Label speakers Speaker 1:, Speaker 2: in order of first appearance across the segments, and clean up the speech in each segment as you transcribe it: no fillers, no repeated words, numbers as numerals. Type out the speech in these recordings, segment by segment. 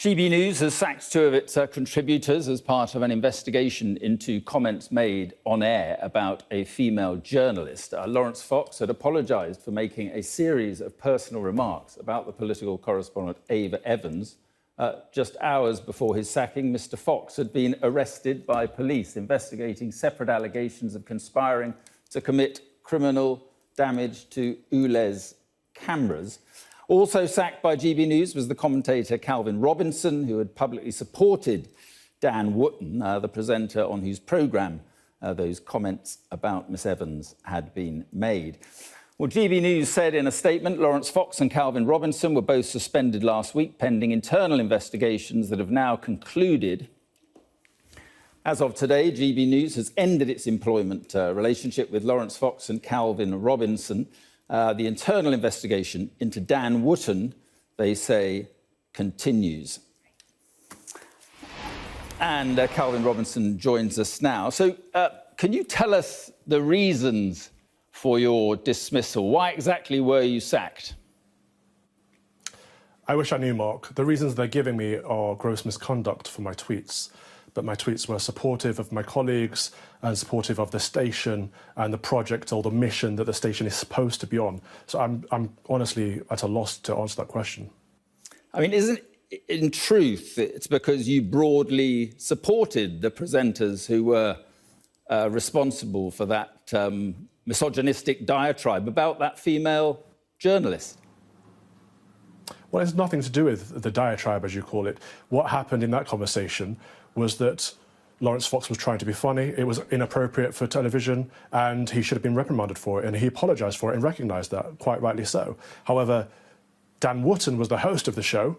Speaker 1: GB News has sacked two of its contributors as part of an investigation into comments made on air about a female journalist. Laurence Fox had apologised for making a series of personal remarks about the political correspondent Ava Evans. Just hours before his sacking, Mr Fox had been arrested by police investigating separate allegations of conspiring to commit criminal damage to ULEZ cameras. Also sacked by GB News was the commentator Calvin Robinson, who had publicly supported Dan Wootton, the presenter on whose programme those comments about Miss Evans had been made. Well, GB News said in a statement, Laurence Fox and Calvin Robinson were both suspended last week pending internal investigations that have now concluded. As of today, GB News has ended its employment relationship with Laurence Fox and Calvin Robinson. The internal investigation into Dan Wootton, they say, continues. And Calvin Robinson joins us now. So can you tell us the reasons for your dismissal? Why exactly were you sacked?
Speaker 2: I wish I knew, Mark. The reasons they're giving me are gross misconduct for my tweets. But my tweets were supportive of my colleagues and supportive of the station and the project or the mission that the station is supposed to be on. So I'm honestly at a loss to answer that question. I mean,
Speaker 1: isn't it, in truth, it's because you broadly supported the presenters who were responsible for that misogynistic diatribe about that female journalist?
Speaker 2: Well, it's nothing to do with the diatribe, as you call it. What happened in that conversation was that Laurence Fox was trying to be funny, it was inappropriate for television, and he should have been reprimanded for it, and he apologised for it and recognised that, quite rightly so. However, Dan Wootton was the host of the show,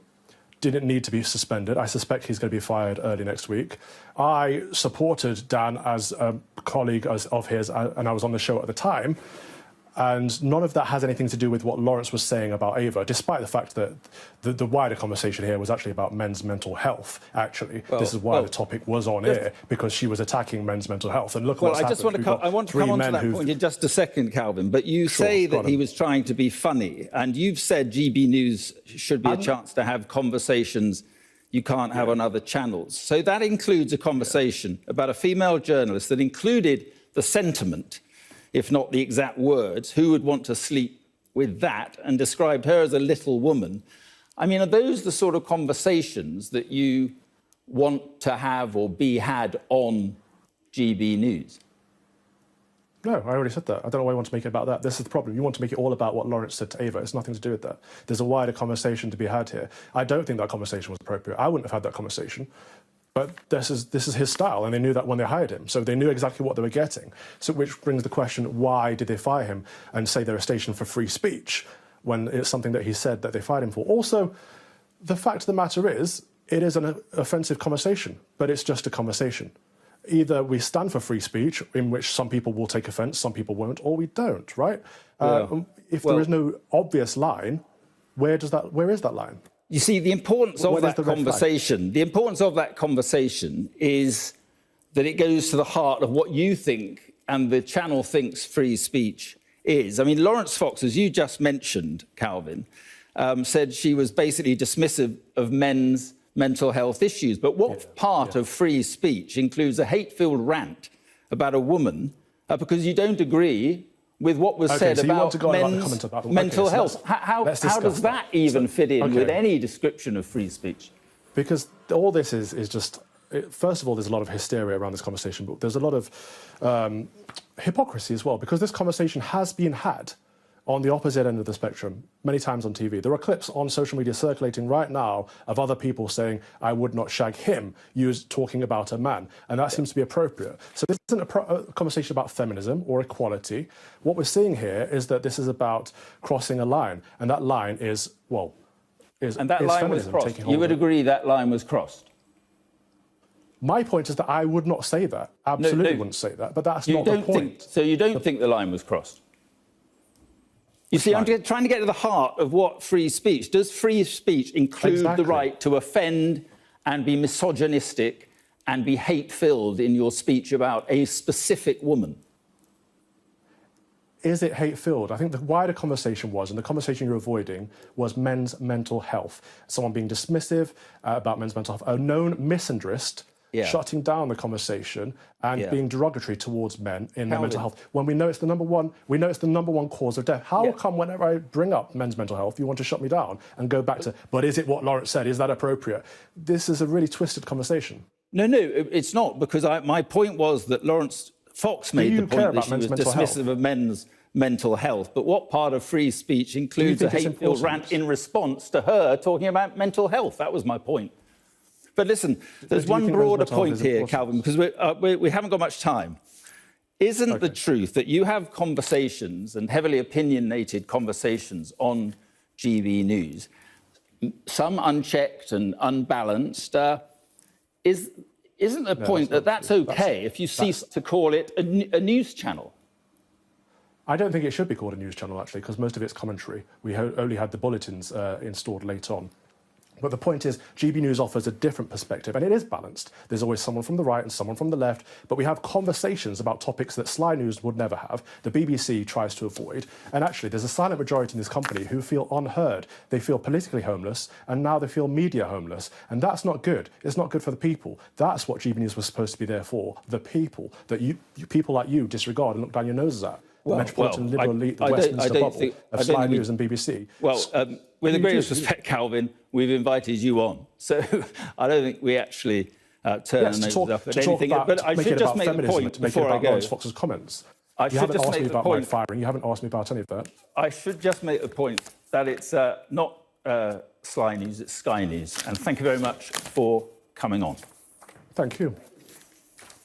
Speaker 2: didn't need to be suspended. I suspect he's going to be fired early next week. I supported Dan as a colleague of his, and I was on the show at the time. And none of that has anything to do with what Laurence was saying about Ava, despite the fact that the wider conversation here was actually about men's mental health, actually. This is why the topic was on air, because she was attacking men's mental health. And look what's happened.
Speaker 1: I want to come on to that point in just a second, Calvin, but you say that he was trying to be funny, and you've said GB News should be a chance to have conversations you can't have on other channels. So that includes a conversation about a female journalist that included the sentiment, if not the exact words, who would want to sleep with that, and described her as a little woman. I mean, are those the sort of conversations that you want to have or be had on GB News?
Speaker 2: No, I already said that. I don't know why you want to make it about that. This is the problem. You want to make it all about what Laurence said to Ava. It's nothing to do with that. There's a wider conversation to be had here. I don't think that conversation was appropriate. I wouldn't have had that conversation. But this is his style, and they knew that when they hired him. So they knew exactly what they were getting. So which brings the question, why did they fire him and say they're a station for free speech when it's something that he said that they fired him for? Also, the fact of the matter is, it is an offensive conversation, but it's just a conversation. Either we stand for free speech, in which some people will take offence, some people won't, or we don't, right? If there is no obvious line, where is that line?
Speaker 1: You see, the importance of that conversation is that it goes to the heart of what you think and the channel thinks free speech is. I mean, Laurence Fox, as you just mentioned, Calvin, said she was basically dismissive of men's mental health issues. But what part of free speech includes a hate-filled rant about a woman because you don't agree with what was said about men's mental health? How does that even fit in with any description of free speech?
Speaker 2: Because all this is just... First of all, there's a lot of hysteria around this conversation, but there's a lot of hypocrisy as well, because this conversation has been had on the opposite end of the spectrum many times on TV. There are clips on social media circulating right now of other people saying, I would not shag him, talking about a man, and that seems to be appropriate. So this isn't a conversation about feminism or equality. What we're seeing here is that this is about crossing a line, and that line is, well,
Speaker 1: and that line was crossed. You would agree that line was crossed?
Speaker 2: My point is that I would not say that. Absolutely wouldn't say that, but that's not the point.
Speaker 1: So you don't think the line was crossed? You see, I'm trying to get to the heart of what free speech... Does free speech include the right to offend and be misogynistic and be hate-filled in your speech about a specific woman?
Speaker 2: is it hate-filled? I think the wider conversation was, and the conversation you're avoiding, was men's mental health. Someone being dismissive about men's mental health. A known misandrist shutting down the conversation and being derogatory towards men in their mental health. When we know it's the number one cause of death. How come whenever I bring up men's mental health, you want to shut me down and go back to, but is it what Laurence said? Is that appropriate? This is a really twisted conversation.
Speaker 1: No, it's not, because my point was that Laurence Fox made the point that she was dismissive of men's mental health. But what part of free speech includes a hate-filled rant in response to her talking about mental health? That was my point. But listen, there's one broader point here, Calvin, because we haven't got much time. Isn't the truth that you have conversations, and heavily opinionated conversations on GB News, some unchecked and unbalanced, isn't the point that that's okay if you cease to call it a news channel?
Speaker 2: I don't think it should be called a news channel, actually, because most of it's commentary. We only had the bulletins installed late on. But the point is, GB News offers a different perspective, and it is balanced. There's always someone from the right and someone from the left, but we have conversations about topics that Sly News would never have, the BBC tries to avoid, and actually there's a silent majority in this company who feel unheard. They feel politically homeless, and now they feel media homeless, and that's not good. It's not good for the people. That's what GB News was supposed to be there for, the people, that you people like you disregard and look down your noses at. The metropolitan liberal elite, the Westminster bubble of Sly News and BBC.
Speaker 1: Well, with the greatest respect, Calvin, we've invited you on. So I don't think we actually turn our noses up at anything. But I should just make the point before I go.
Speaker 2: Laurence Fox's comments. You haven't asked me about my firing. You haven't asked me about any of that.
Speaker 1: I should just make the point that it's not Sly News, it's Sky News. And thank you very much for coming on.
Speaker 2: Thank you.